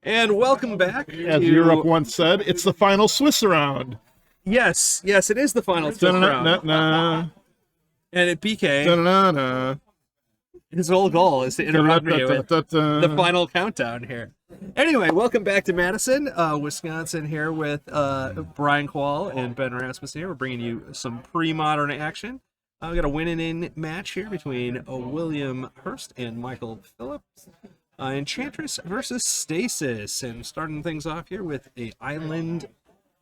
And welcome back. As Europe once said, it's the final Swiss round. Yes, it is the final Swiss round. And at BK, his whole goal is to interrupt me with the final countdown here. Anyway, welcome back to Madison, Wisconsin here with Brian Kowal and Ben Rasmussen here. We're bringing you some pre-modern action. We've got a win-in match here between William Hirst and Michael Phillips. Enchantress versus Stasis. And starting things off here with a island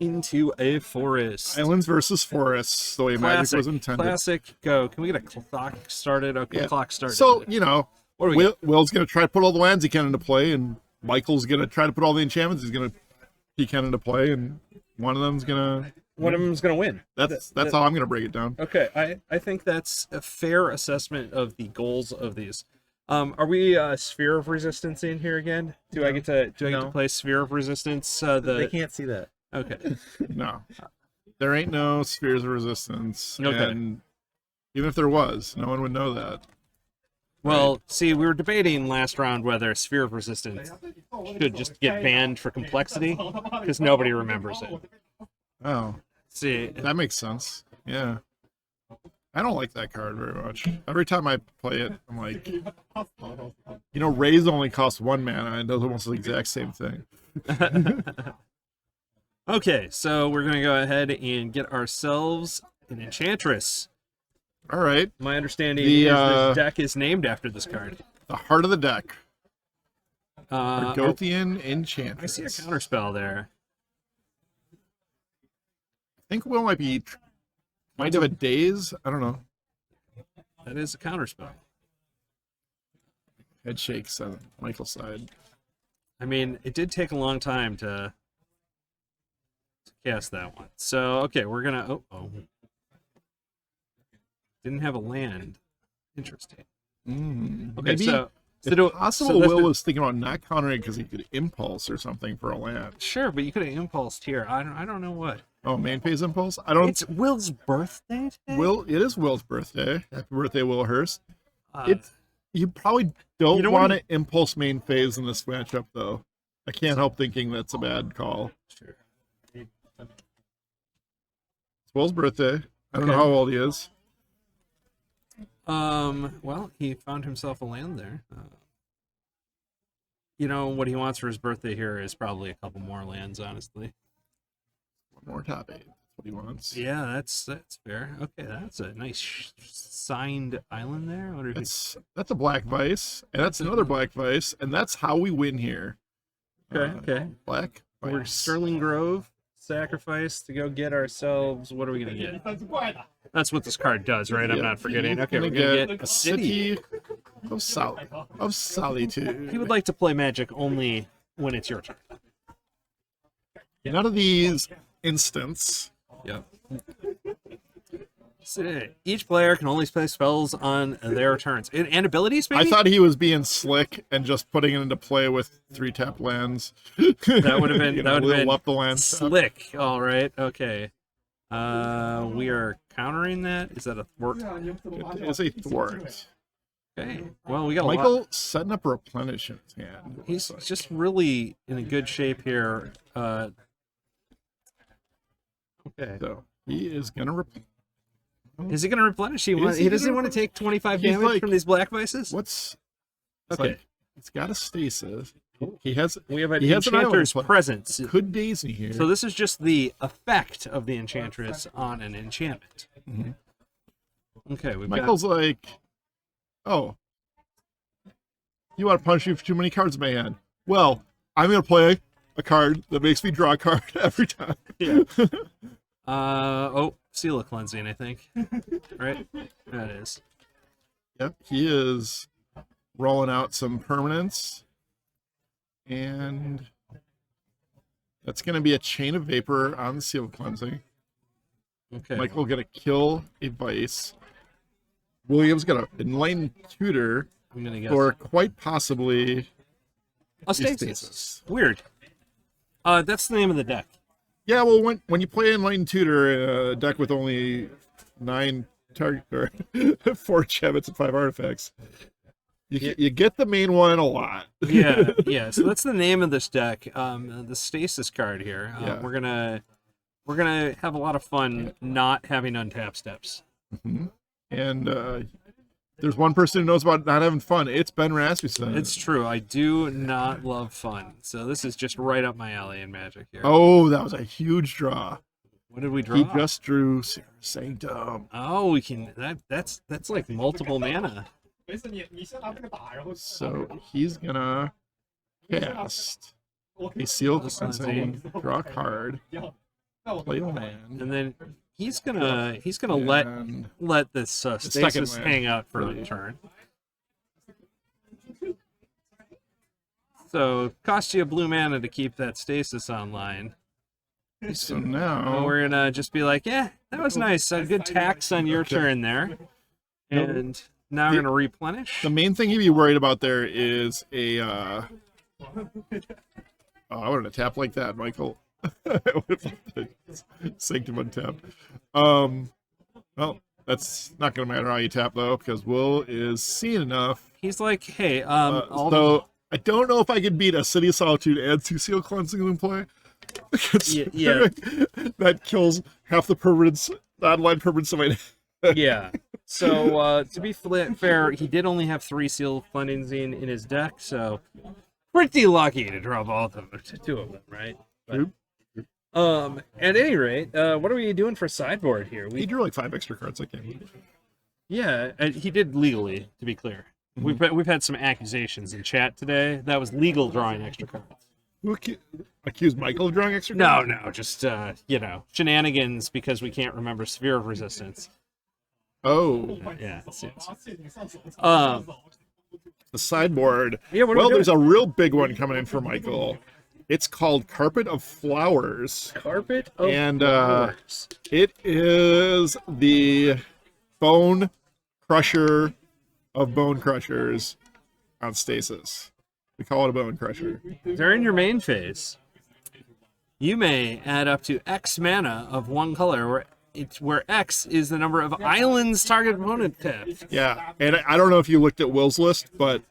into a forest. Islands versus forests, the way Magic was intended. Classic, go. Can we get a clock started? Okay, yeah. Clock started. So, you know, Will's going to try to put all the lands he can into play, and Michael's going to try to put all the enchantments he can into play, and one of them's going to win. That's how I'm going to break it down. Okay, I think that's a fair assessment of the goals of these. Are we Sphere of Resistance in here again? Do I get to play Sphere of Resistance? They can't see that. Okay. No. There ain't no Spheres of Resistance. Okay. And even if there was, no one would know that. Well, see, we were debating last round whether Sphere of Resistance should just get banned for complexity, because nobody remembers it. Oh. See, that makes sense. Yeah. I don't like that card very much. Every time I play it, I'm like, you know, Raise only costs 1 mana and does almost the exact same thing. Okay, so we're going to go ahead and get ourselves an Enchantress. All right. My understanding is this deck is named after this card. The heart of the deck. Argothian Enchantress. I see a counterspell there. I think Will might have a Daze. I don't know. That is a counterspell. Head shakes on Michael's side. I mean, it did take a long time to cast that one. So, okay, we're going to... Oh. Didn't have a land. Interesting. Okay, maybe so it's possible Will was thinking about not countering it because he could Impulse or something for a land. Sure, but you could have Impulsed here. I don't know what. Oh, main phase Impulse? I don't... It's Will's birthday today? It is Will's birthday. Happy birthday, Will Hirst. You probably don't want to Impulse main phase in this matchup, though. I can't help thinking that's a bad call. Sure. It's Will's birthday. I don't know how old he is. Well, he found himself a land there. You know, what he wants for his birthday here is probably a couple more lands, honestly. One more top 8. That's what he wants. Yeah, that's fair. Okay, that's a nice signed island there. That's a Black Vice, and that's another Black Vice, and that's how we win here. Okay. Black Vice. We're Sterling Grove, sacrifice to go get ourselves. What are we going to get? That's what this card does, right? I'm not forgetting. Okay, we're going to get a City of Solitude. He would like to play Magic only when it's your turn. None of these instants. Yep. So each player can only play spells on their turns. And abilities, maybe? I thought he was being slick and just putting it into play with 3-tap lands. That would have been, up the land slick. All right, okay. We are countering that. Is that a thwart? It is a thwart. Okay. Well, we got Michael setting up a Replenish in his hand. He's just really in a good shape here. Okay. So he is gonna Is he gonna replenish? He doesn't want to take 25 damage from these Black Vices. Okay. It's got a Stasis. We have an Enchantress presence. Could Daisy here. So this is just the effect of the Enchantress on an enchantment. Mm-hmm. Okay, Michael's like, oh, you want to punish me for too many cards in my hand? Well, I'm gonna play a card that makes me draw a card every time. Yeah. Seal of Cleansing, I think. Right? That is. Yep, he is rolling out some permanents. And that's going to be a Chain of Vapor on the Seal of Cleansing. Okay. Michael going to kill a Vice. William's going to Enlighten Tutor for quite possibly a Stasis. Weird. That's the name of the deck. Yeah, well, when you play Enlighten Tutor in a deck with only 9 target or 4 Chevets and 5 artifacts, You get the main one a lot. yeah. So that's the name of this deck. The Stasis card here. We're gonna have a lot of fun not having untap steps. Mm-hmm. And there's one person who knows about not having fun. It's Ben Rasmussen. It's true. I do not love fun. So this is just right up my alley in Magic here. Oh, that was a huge draw. What did we draw? He just drew Sanctum. Oh, we can. That's like multiple mana. So he's gonna cast a Sealed Cleansing, draw a card, play a land, and then he's gonna let this Stasis hang out for a turn. So cost you a blue mana to keep that Stasis online. So now we're gonna just be like, yeah, that was nice. A good tax on your turn there, and now we're gonna replenish. The main thing you'd be worried about there is a. I wanted to tap like that, Michael. Sanctum untap. Well, that's not gonna matter how you tap though, because Will is seeing enough. He's like, hey, so I don't know if I can beat a City of Solitude and 2 Sealed Cleansing in play. Yeah. That kills half the permanents, online permanents of my Yeah. So to be fair, he did only have 3 Sealed Cleansing in his deck, so pretty lucky to draw both of them, 2 of them, right? But, at any rate, what are we doing for sideboard here? He drew like 5 extra cards that game. Yeah, he did legally, to be clear. Mm-hmm. We've had some accusations in chat today. That was legal drawing extra cards. Who accused Michael of drawing extra cards? No, just shenanigans because we can't remember Sphere of Resistance. Oh, yeah. The sideboard. Yeah, well, there's a real big one coming in for Michael. It's called Carpet of Flowers. Carpet of Flowers. It is the Bone Crusher of Bone Crushers on Stasis. We call it a Bone Crusher. During your main phase, you may add up to X mana of one color, where X is the number of islands target opponent tapped. Yeah, and I don't know if you looked at Will's list, but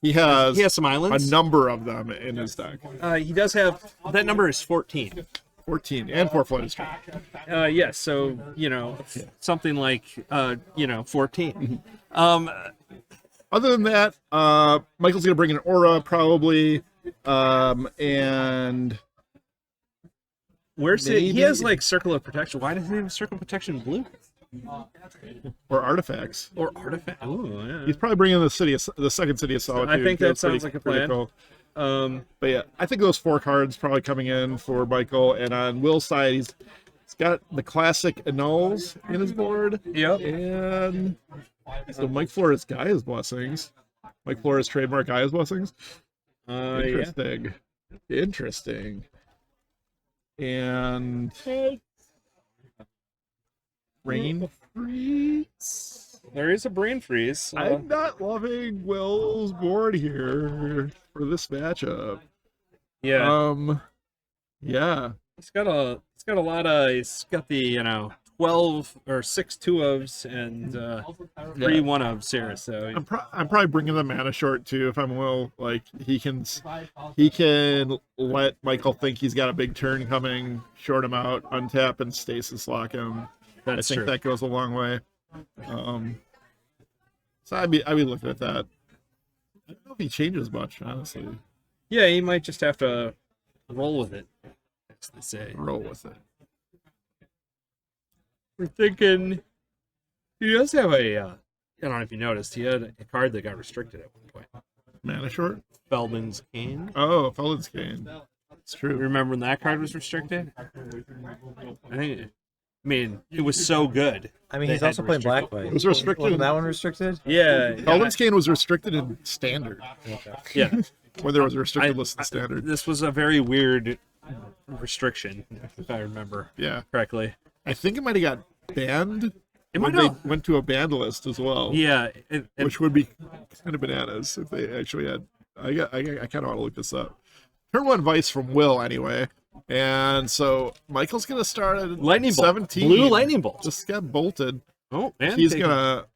he has some islands. A number of them in his deck. He does have, that number is 14. 14 and 4 floating stream. Yes, so something like 14. Other than that, Michael's gonna bring an aura probably, and where's it? He has like Circle of Protection. Why doesn't he have Circle of Protection blue? Or artifacts. Ooh, yeah. He's probably bringing the second City of Solitude. I think that sounds like a plan. Cool. But yeah, I think those 4 cards probably coming in for Michael. And on Will's side, he's got the classic annuls in his board. Yep. And so Mike Flores Gaia's Blessings. Mike Flores trademark Gaia's Blessings. Interesting. Yeah. Interesting. And Brain Freeze. There is a Brain Freeze. I'm not loving Will's board here for this matchup. Yeah. Yeah. He's got a lot of. He's got the 12 or 6 2-ofs and 3 1-ofs here. So I'm probably bringing the mana short too. If I'm Will, like he can let Michael think he's got a big turn coming, short him out, untap and Stasis lock him. I think that goes a long way. So I'd be looking at that. I don't know if he changes much, honestly. Yeah, he might just have to roll with it, as they say. Roll with it. We're thinking he does have a. I don't know if you noticed, he had a card that got restricted at one point. Mana short? Feldman's Cane. Oh, Feldman's Cane. It's true. Remember when that card was restricted? I mean, it was so good. I mean, he's also playing Black White. It was restricted. Wasn't that one restricted? Yeah. Feldman's Cane was restricted in Standard. Yeah. When there was a restricted list in Standard. This was a very weird restriction, if I remember correctly. I think it might have got banned. It might have. They went to a banned list as well. Yeah. Which would be kind of bananas if they actually had. I kind of want to look this up. Turn 1 Vice from Will, anyway. And so Michael's going to start at lightning 17. Bolt. Blue lightning bolt. Just got bolted. Oh, man. He's going to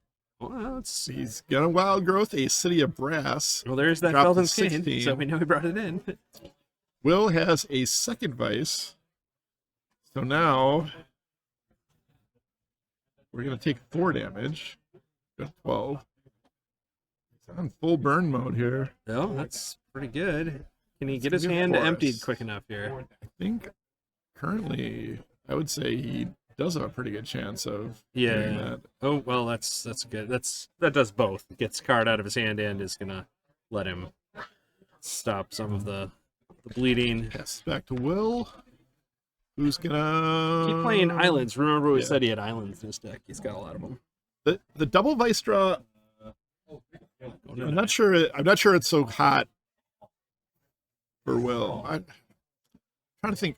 Well, he's got a wild growth, a City of Brass. Well, there's that Felden's Cane, so we know he brought it in. Will has a second Vice. So now we're going to take 4 damage. Got 12. He's on full burn mode here. Oh, that's pretty good. Can he get his hand emptied quick enough here? I think currently, I would say he does have a pretty good chance of doing that. Oh, well, that's good. That does both. Gets card out of his hand and is gonna let him stop some of the bleeding. Yes, back to Will. Who's gonna keep playing islands? Remember we said he had islands in his deck. He's got a lot of them. The double Vice draw. I'm not sure it's so hot for Will. I'm trying to think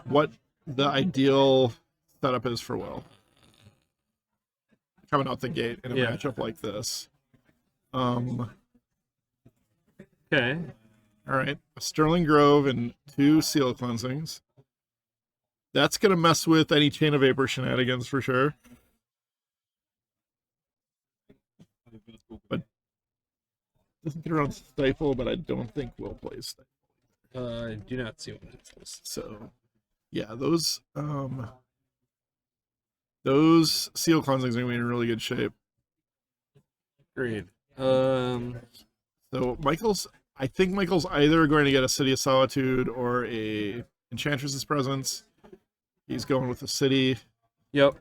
what the ideal setup is for Will coming out the gate in a matchup like this. Okay. All right. A Sterling Grove and 2 Seal Cleansings. That's going to mess with any Chain of Vapor shenanigans for sure. But doesn't get around Stifle, but I don't think Will plays Stifle. I do not see one. So, yeah, those Seal Cleansings are going to be in really good shape. Agreed. So I think Michael's either going to get a City of Solitude or a Enchantress's Presence. He's going with the City. Yep.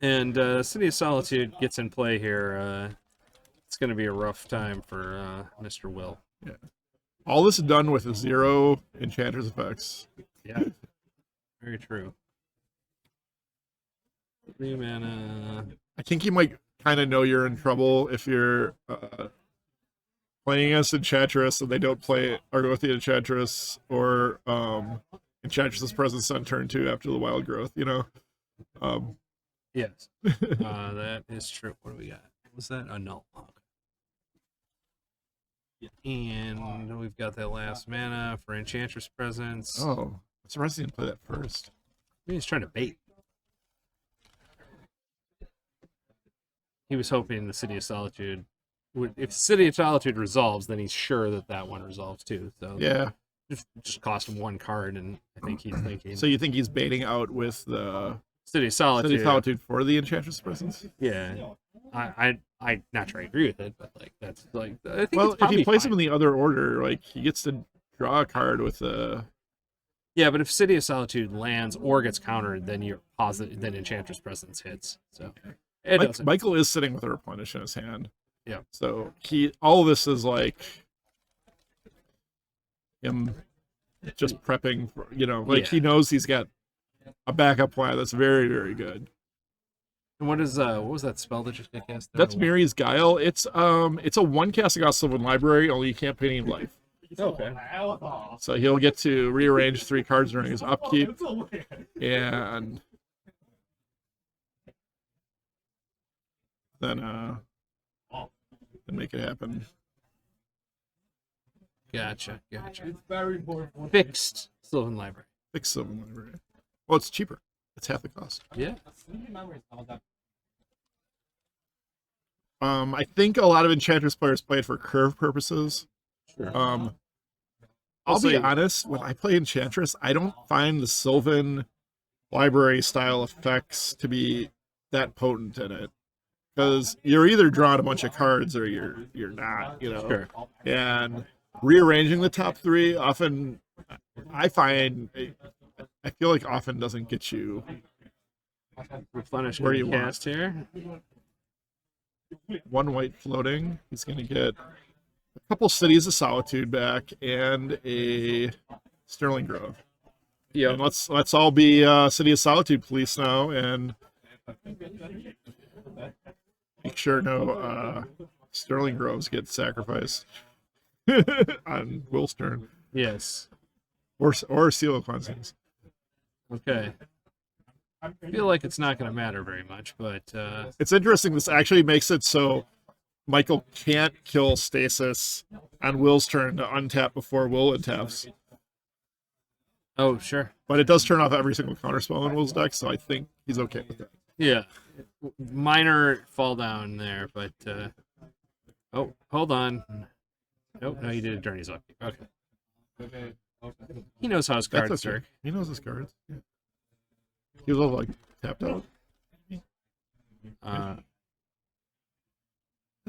And City of Solitude gets in play here. It's going to be a rough time for Mr. Will. Yeah. All this is done with 0 Enchantress effects. Yeah. Very true. 3 mana. I think you might kind of know you're in trouble if you're playing against Enchantress and they don't play Argothian Enchantress or Enchantress's Presence on turn 2 after the wild growth, you know? Yes. That is true. What do we got? What was that? A null. Okay. And we've got that last mana for Enchantress Presence. Oh, I'm surprised he didn't play that first. Maybe he's trying to bait. He was hoping the City of Solitude would. If City of Solitude resolves, then he's sure that one resolves too. So yeah, just cost him 1 card, and I think he's thinking. So you think he's baiting out with the City of Solitude? City of Solitude for the Enchantress Presence? Yeah, I'm not sure I agree with it, but like that's like I think. Well, it's if he plays fine. him in the other order, like he gets to draw a card with the. Yeah, but if City of Solitude lands or gets countered, then you're positive. Then Enchantress Presence hits. So Michael is sitting with a Replenish in his hand. Yeah. So all of this is like him just prepping for, he knows he's got a backup plan that's very, very good. And what was that spell that just got cast? That's Mirri's Guile. It's a 1 cast against Sylvan Library, only you can't pay any life. Okay. So he'll get to rearrange 3 cards during his upkeep, and then make it happen. Gotcha. Fixed Sylvan Library. Fixed Sylvan Library. Well, it's cheaper. It's half the cost. Yeah. I think a lot of Enchantress players play it for curve purposes. Sure. I'll be honest, when I play Enchantress, I don't find the Sylvan Library style effects to be that potent in it. Because you're either drawing a bunch of cards or you're not, Sure. And rearranging the top 3 often, I feel like often doesn't get you Replenish where you cast want. here. 1 white floating. He's going to get a couple Cities of Solitude back and a Sterling Grove. Yeah. And let's all be City of Solitude police now and make sure no Sterling Groves get sacrificed on Will's turn. Yes. Or Seal of Cleansings. Okay. I feel like it's not going to matter very much, but it's interesting. This actually makes it so Michael can't kill Stasis on Will's turn to untap before Will untaps. Oh, sure. But it does turn off every single counterspell in Will's deck, so I think he's okay with that. Yeah, minor fall down there, but oh, hold on. Nope, no, he did it during his lucky. Okay. He knows how his cards work. He knows his cards. Yeah. He was all like tapped out. It's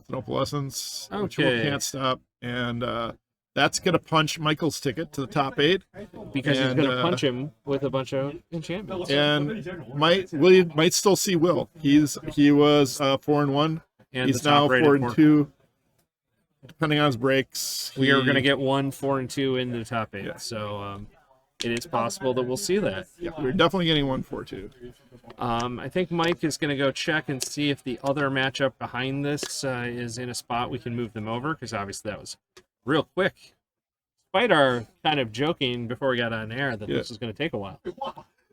an Opalescence, which we can't stop, and that's gonna punch Michael's ticket to the top 8 because he's gonna punch him with a bunch of enchantments, and might still see Will. He was 4-1. He's now 4-2. Depending on his breaks, we are gonna get 1, 4, and 2 into the top 8. Yeah. So it is possible that we'll see that. Yeah, we're definitely getting 1, 4, 2. I think Mike is going to go check and see if the other matchup behind this is in a spot we can move them over, because obviously that was real quick. Despite our kind of joking before we got on air that this was going to take a while.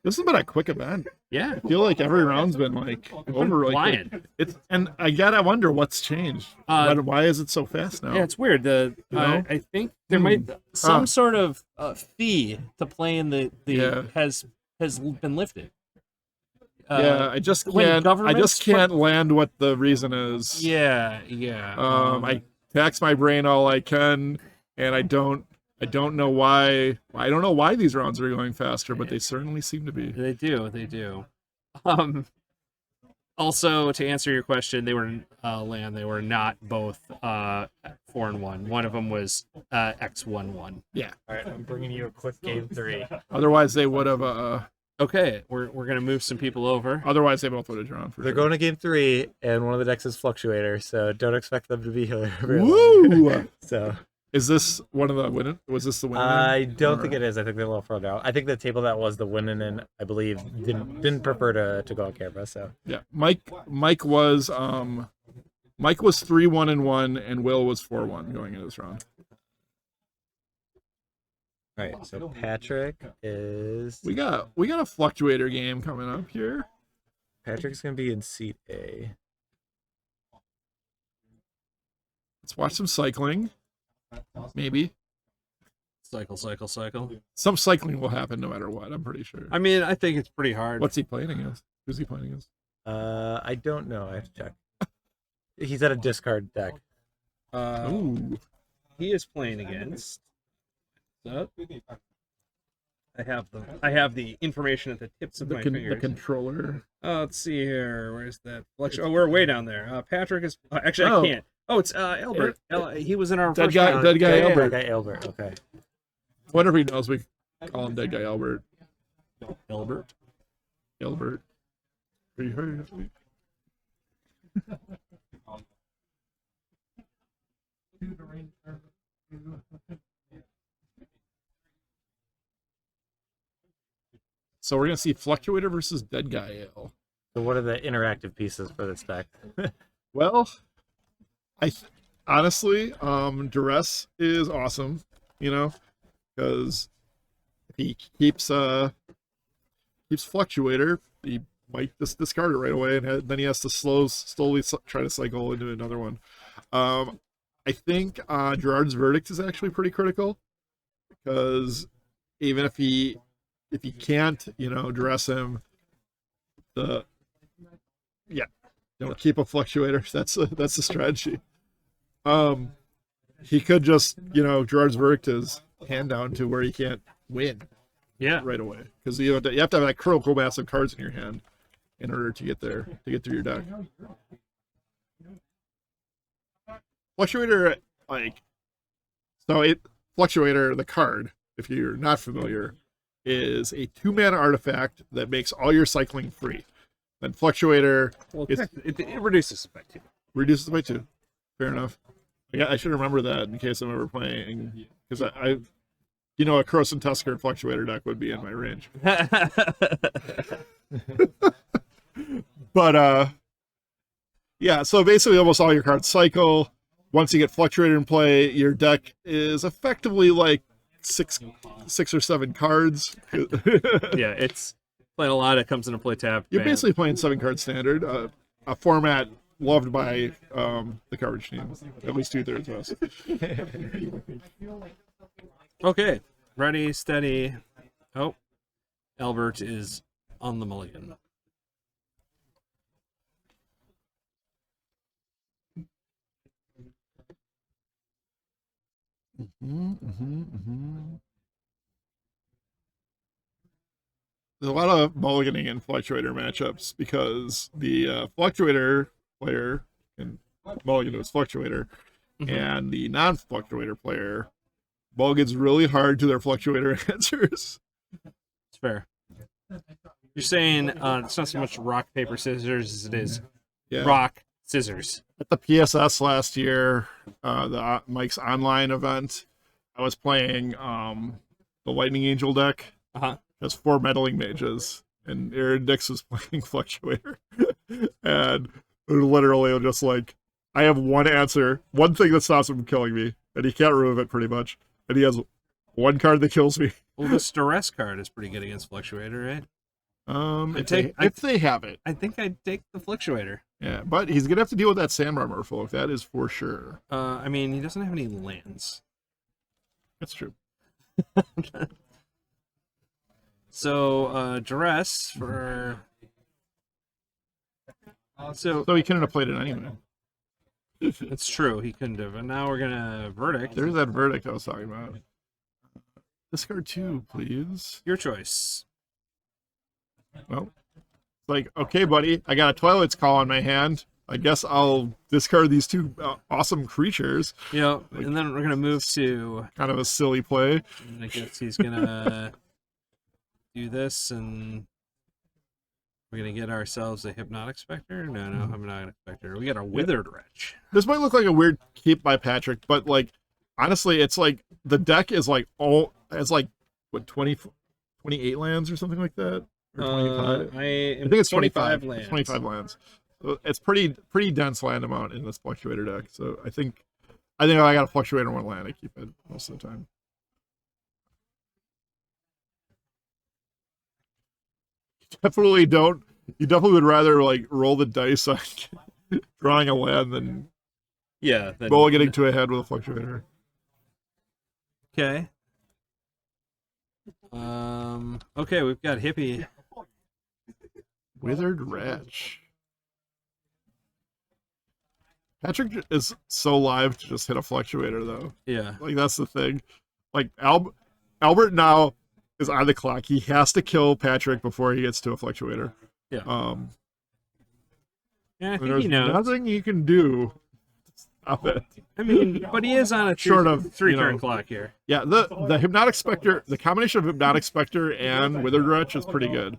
This has been a quick event. Yeah. I feel like every round's been like over really flying. Quick. And I gotta wonder what's changed. Why is it so fast now? Yeah, it's weird. I think there might some sort of fee to play in the has been lifted. I just can't land what the reason is. Yeah. I tax my brain all I can, and I don't know why. I don't know why these rounds are going faster, but they certainly seem to be. They do. Also, to answer your question, they were land. They were not both 4-1. One of them was X1-1. Yeah. All right, I'm bringing you a quick game 3. Otherwise, they would have. Okay, we're gonna move some people over. Otherwise, they both would have drawn. They're going to game 3, and one of the decks is Fluctuator, so don't expect them to be here. Woo! So, is this one of the winning? Was this the winning? I don't think it is. I think they're a little further out. I think the table that was the winning, and I believe didn't prefer to go on camera. So yeah, Mike was 3-1-1, and Will was 4-1 going into this round. All right, so Patrick is. We got a Fluctuator game coming up here. Patrick's gonna be in seat A. Let's watch some cycling. Maybe. Cycle. Some cycling will happen no matter what, I'm pretty sure. I mean, I think it's pretty hard. What's he playing against? Who's he playing against? I don't know. I have to check. He's at a discard deck. Ooh. He is playing against. I have the information at the tips of my fingers. The controller. Let's see here. Where's that? Oh, we're way down there. Patrick is actually I can't. Oh, it's Albert. He was in our dead guy. Dead guy Albert. Dead guy Albert. Okay. Wonder if he knows we call him Dead Guy Albert. Albert. Are you heard? So we're gonna see Fluctuator versus Dead Guy Ale. So what are the interactive pieces for this deck? Well, honestly, Duress is awesome, because if he keeps Fluctuator, he might just discard it right away, and then he has to slowly try to cycle into another one. I think Gerard's Verdict is actually pretty critical, because even if he can't, dress him, don't keep a Fluctuator. That's the strategy. He could just, Gerard's Verdict is hand down to where he can't win. Yeah, right away, because you have to have that critical mass of cards in your hand in order to get there, to get through your deck. Fluctuator, Fluctuator, the card, if you're not familiar, is a 2-mana artifact that makes all your cycling free. Then Fluctuator, it reduces it by 2. Reduces it by 2. Fair enough. Yeah, I should remember that in case I'm ever playing, because a Croson Tusker Fluctuator deck would be in my range. But yeah, so basically almost all your cards cycle. Once you get Fluctuator in play, your deck is effectively like six or 7 cards. Yeah, it's playing a lot. It comes into play tap. You're basically playing 7-card standard, a format loved by the coverage team, at least 2/3 of us. Okay, ready, steady. Oh, Albert is on the mulligan. There's a lot of mulliganing in Fluctuator matchups because the Fluctuator player can mulligan to his Fluctuator, and the non-Fluctuator player mulligans really hard to their Fluctuator answers. It's fair. You're saying it's not so much rock, paper, scissors as it is rock, scissors. At the PSS last year, the Mike's online event, I was playing the Lightning Angel deck. Has 4 meddling mages, and Aaron Dix was playing Fluctuator. And literally just like, I have one answer, one thing that stops him from killing me, and he can't remove it pretty much. And he has one card that kills me. Well, the Duress card is pretty good against Fluctuator, right? If they have it. I think I'd take the Fluctuator. Yeah, but he's going to have to deal with that Sandbar Merfolk, that is for sure. I mean, he doesn't have any lands. That's true. So, Duress for... So he couldn't have played it anyway. It's true, he couldn't have. And now we're going to Verdict. There's that Verdict I was talking about. Discard 2, please. Your choice. Well, it's like, okay, buddy, I got a Twilight's Call on my hand. I guess I'll discard these 2 awesome creatures. Yeah, and then we're going to move to... Kind of a silly play. And I guess he's going to do this, and we're going to get ourselves a Hypnotic Spectre? No, Hypnotic Spectre. We got our Withered Wretch. This might look like a weird keep by Patrick, but, like, honestly, it's like, the deck is like, it's like, what, 28 lands or something like that? Or 25? I think it's 25 lands. 25 lands. So it's pretty dense land amount in this Fluctuator deck. So I think I got a Fluctuator 1 land. I keep it most of the time. You definitely would rather like roll the dice on drawing a land than getting to a head with a Fluctuator. Okay. Okay, we've got Hippie. Withered Wretch. Patrick is so live to just hit a Fluctuator, though. Yeah. Like, that's the thing. Like, Albert now is on the clock. He has to kill Patrick before he gets to a Fluctuator. Yeah. Yeah, I think there's he knows. nothing you can do to stop it. I mean, but he is on a three-turn clock here. Yeah, the Hypnotic Spectre, the combination of Hypnotic Spectre and Withered Wretch is pretty good.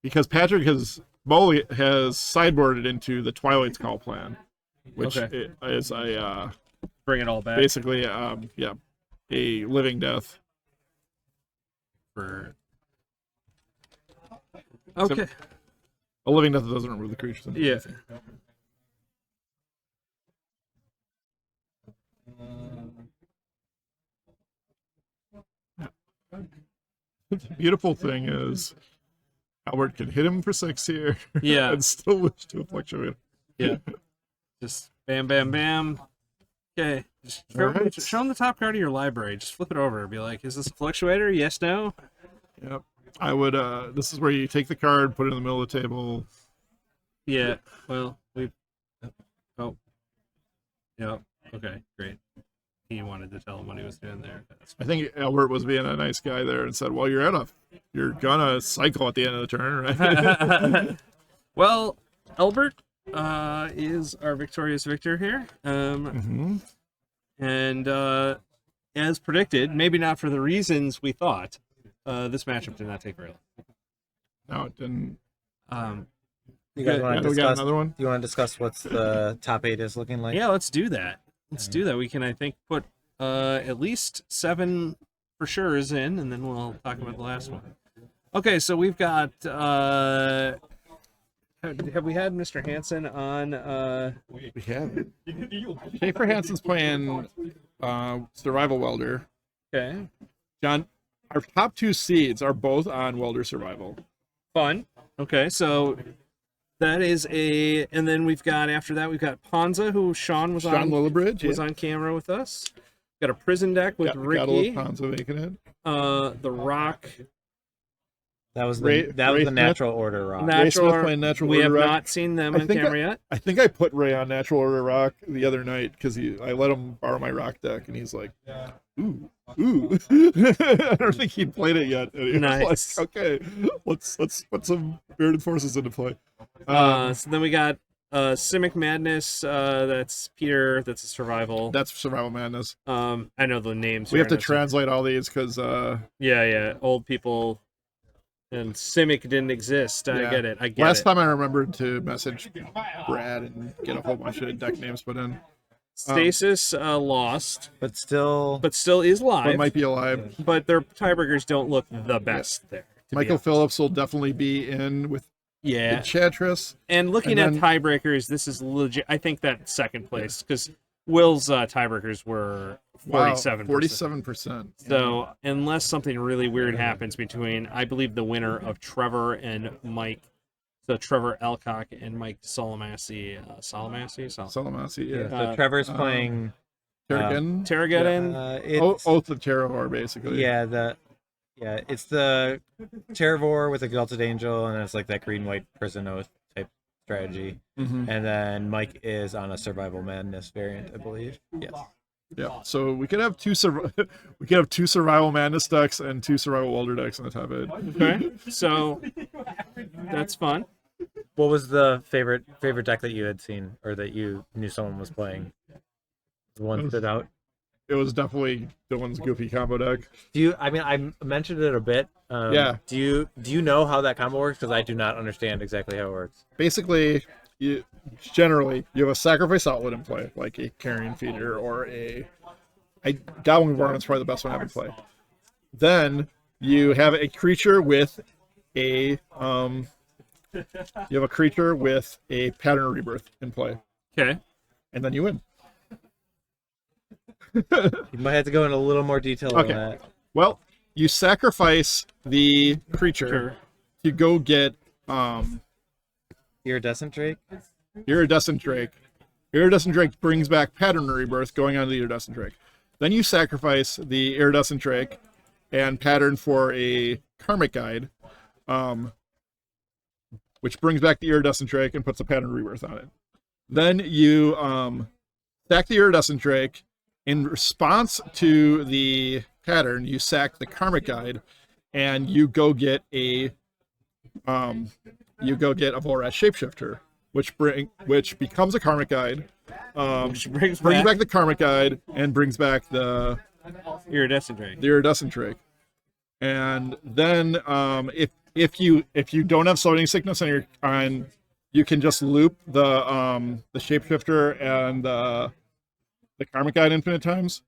Because Patrick has sideboarded into the Twilight's Call plan, which is a bring it all back. Basically, a living death. Okay. A living death that doesn't remove the creatures. Yeah. The beautiful thing is Albert can hit him for 6 here. Yeah. And still lose to a Fluctuator. Yeah. Just bam, bam, bam. Okay. Just show him the top card of your library. Just flip it over. Be like, is this a Fluctuator? Yes, no? Yep. I would, this is where you take the card, put it in the middle of the table. Yeah. Well, oh. Yeah. Okay, great. He wanted to tell him what he was doing there. I think Albert was being a nice guy there and said, well, you're gonna cycle at the end of the turn, right? Well, Albert is our victorious victor here. And as predicted, maybe not for the reasons we thought, this matchup did not take very long. No, it didn't. You guys want to discuss another one? Do you want to discuss what's the top 8 is looking like? Yeah, let's do that. Let's do that. We can, I think, put at least 7 for sure is in, and then we'll talk about the last one. Okay, so we've got... have we had Mr. Hansen on? We have. Schaefer Hansen's playing Survival Welder. Okay. John, our top 2 seeds are both on Welder Survival. Fun. Okay, so... That is and then we've got, after that, we've got Ponza, who Sean Lillibridge was on camera with us. Got a prison deck with Ricky. Got a Ponza making it. The Rock That was the natural order rock. We have not seen them on camera yet. I think I put Ray on natural order rock the other night because I let him borrow my rock deck, and he's like, ooh. I don't think he'd played it yet. And he was like, okay, let's put some Bearded Forces into play. So then we got Simic Madness. That's Peter. That's a survival. That's Survival Madness. I know the names. We have to translate all these because old people. And Simic didn't exist. I get it. Last time I remembered to message Brad and get a whole bunch of deck names put in. Stasis lost, but still is live. But might be alive. But their tiebreakers don't look the best there. Michael Phillips will definitely be in with Enchantress. And looking at tiebreakers, this is legit. I think that second place because Will's tiebreakers were 47%. 47%. So unless something really weird happens between, I believe, the winner of Trevor and Mike, so Trevor Elcock and Mike Salamassi. Salamassi, yeah. So Trevor's playing Terrageddon. Oath of Terravor, basically. It's the Terravor with a Gilded Angel, and it's like that green-white Prison Oath type strategy. And then Mike is on a Survival Madness variant, I believe. Yes. Yeah, so we could have two Survival Madness decks and two Survival Welder decks on the top of it. Okay, so that's fun. What was the favorite deck that you had seen or that you knew someone was playing? The one stood out. It was definitely Dylan's Goofy combo deck. I mentioned it a bit. Do you know how that combo works? Because I do not understand exactly how it works. Basically, you have a Sacrifice Outlet in play, like a Carrion Feeder or Goblin Varmint's probably the best one I have in play. Then you have a creature with a Pattern of Rebirth in play. Okay. And then you win. You might have to go in a little more detail on that. Well, you sacrifice the creature to go get Iridescent Drake. Iridescent Drake brings back Pattern of Rebirth, going on to the Iridescent Drake. Then you sacrifice the Iridescent Drake and Pattern for a Karmic Guide, which brings back the Iridescent Drake and puts a Pattern of Rebirth on it. Then you sack the Iridescent Drake. In response to the Pattern, you sack the Karmic Guide, and you go get a Vorash Shapeshifter, which becomes a Karmic Guide, which brings back the Karmic Guide and brings back the Iridescent Drake. And then if you don't have Summoning Sickness on you can just loop the Shapeshifter and the Karmic Guide infinite times.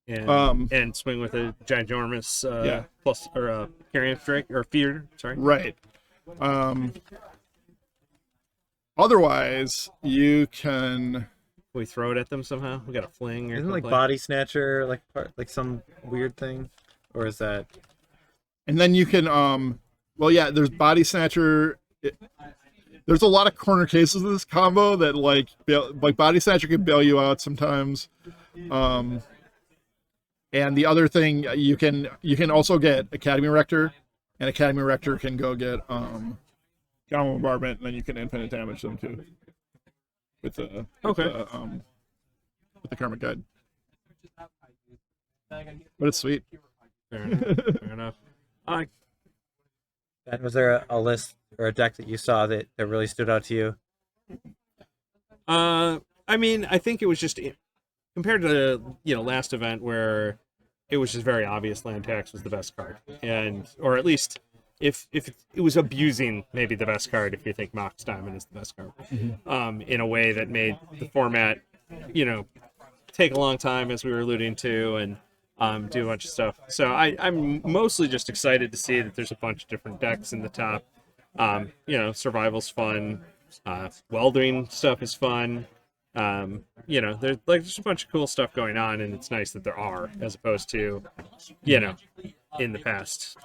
And swing with a ginormous plus or Carrion Drake or Fear, sorry. Right. Otherwise, you can. We throw it at them somehow. We got a fling or isn't like Body Snatcher like some weird thing, or is that? And then you can there's Body Snatcher. There's a lot of corner cases of this combo that like Body Snatcher can bail you out sometimes. And the other thing you can also get Academy Rector, and Academy Rector can go get Goblin Bombardment, and then you can infinite damage them too. With the Karmic Guide. But it's sweet. Fair enough. And was there a list or a deck that you saw that really stood out to you? I think it was just compared to last event where it was just very obvious land tax was the best card, or at least if it was abusing maybe the best card if you think Mox Diamond is the best card, in a way that made the format take a long time, as we were alluding to, and do a bunch of stuff. So I'm mostly just excited to see that there's a bunch of different decks in the top. Survival's fun. Welding stuff is fun. There's a bunch of cool stuff going on, and it's nice that there are, as opposed to, in the past,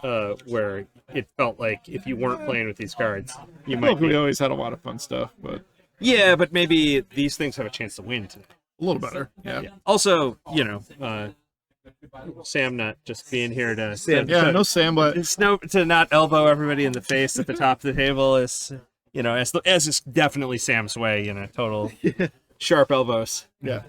where it felt like if you weren't playing with these cards, you might. We always had a lot of fun stuff, but but maybe these things have a chance to win today. A little better, yeah. Also, Sam not just being here to no Sam, but it's to not elbow everybody in the face at the top of the table is, as is definitely Sam's way, total sharp elbows. Yeah.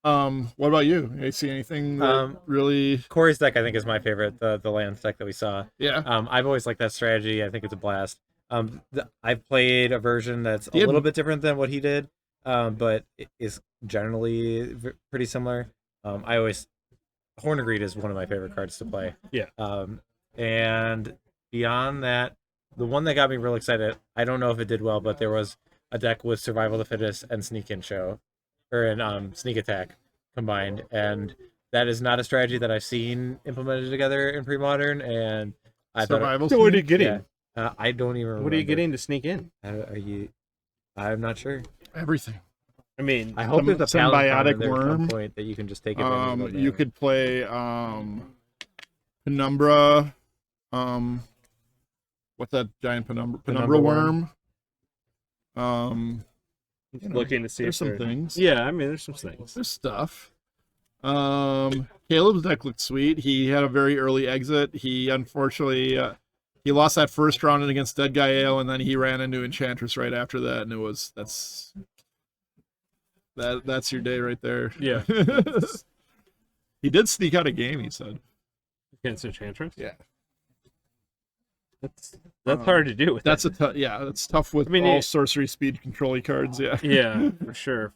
What about you? You see anything that really? Corey's deck, I think, is my favorite. The land deck that we saw. Yeah. I've always liked that strategy. I think it's a blast. I've played a version that's a little bit different than what he did, but it is generally pretty similar. Horn of Greed is one of my favorite cards to play. Yeah. And beyond that, the one that got me real excited, I don't know if it did well, but there was a deck with Survival of the Fittest and Sneak Sneak Attack combined, and that is not a strategy that I've seen implemented together in Premodern. And Survival. So what are you getting? Yeah, I don't even remember. What are you getting to sneak in? I'm not sure. Everything. I mean, I hope there's a symbiotic worm point that you can just take advantage of. You could play Penumbra. What's that giant Penumbra worm? Looking to see there's some things. Yeah, I mean, there's some things. There's stuff. Caleb's deck looked sweet. He had a very early exit. He unfortunately he lost that first round against Dead Guile, and then he ran into Enchantress right after that, and that's your day right there. Yeah. He did sneak out a game, he said. Against Enchantress? Yeah. That's hard to do with that's tough with all sorcery speed control cards. Yeah, for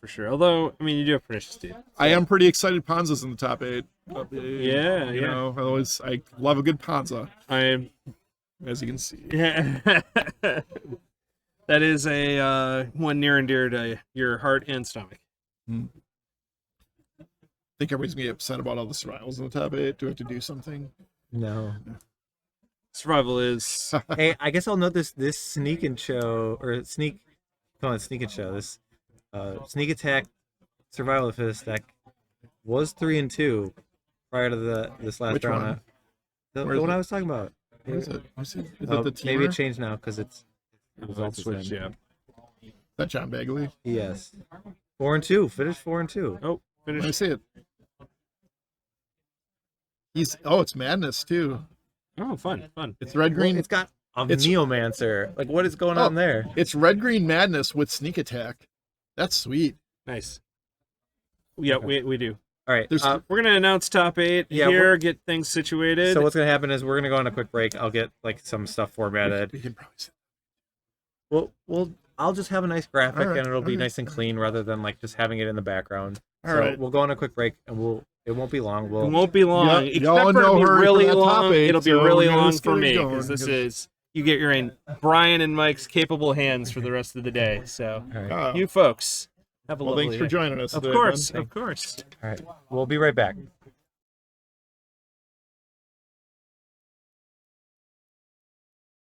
sure. Although, I mean, you do have Pernicious Deed. I am pretty excited Ponza's in the top 8. Yeah, you know, I love a good Ponza. I am, as you can see. Yeah. That is a one near and dear to your heart and stomach. I think everybody's gonna be upset about all the survivals in the top 8. Do we have to do something? No. Survival is. Hey, I guess I'll note this sneak and show this sneak attack survival of his deck was 3 and 2 prior to this last Which round. one? The one I was talking about. What is it? Is it the teamer? Maybe it changed now because it's switched. Yeah. Is that John Bagley? Yes. 4 and 2. Finished 4 and 2. Oh, Let me see it. It's Madness too. Oh, fun. It's red green. It's got a Neomancer. Like, what is going on there? It's red green Madness with Sneak Attack. That's sweet. Nice. Yeah, Okay. we do. All right. We're gonna announce top 8 here. Get things situated. So what's gonna happen is we're gonna go on a quick break. I'll get like some stuff formatted. We can probably say. I'll just have a nice graphic All right, and it'll be okay. nice and clean rather than like just having it in the background. All right. We'll go on a quick break and it won't be long. It won't be long. Yeah, Except y'all for know it'll be her really for that top long. 8, It'll be so really we're gonna long just for get it me going, because this because- is you get your in Brian and Mike's capable hands for the rest of the day. So All right. you folks have a lovely thanks for day. joining us. Of today, course, Ben. of course. All right. We'll be right back.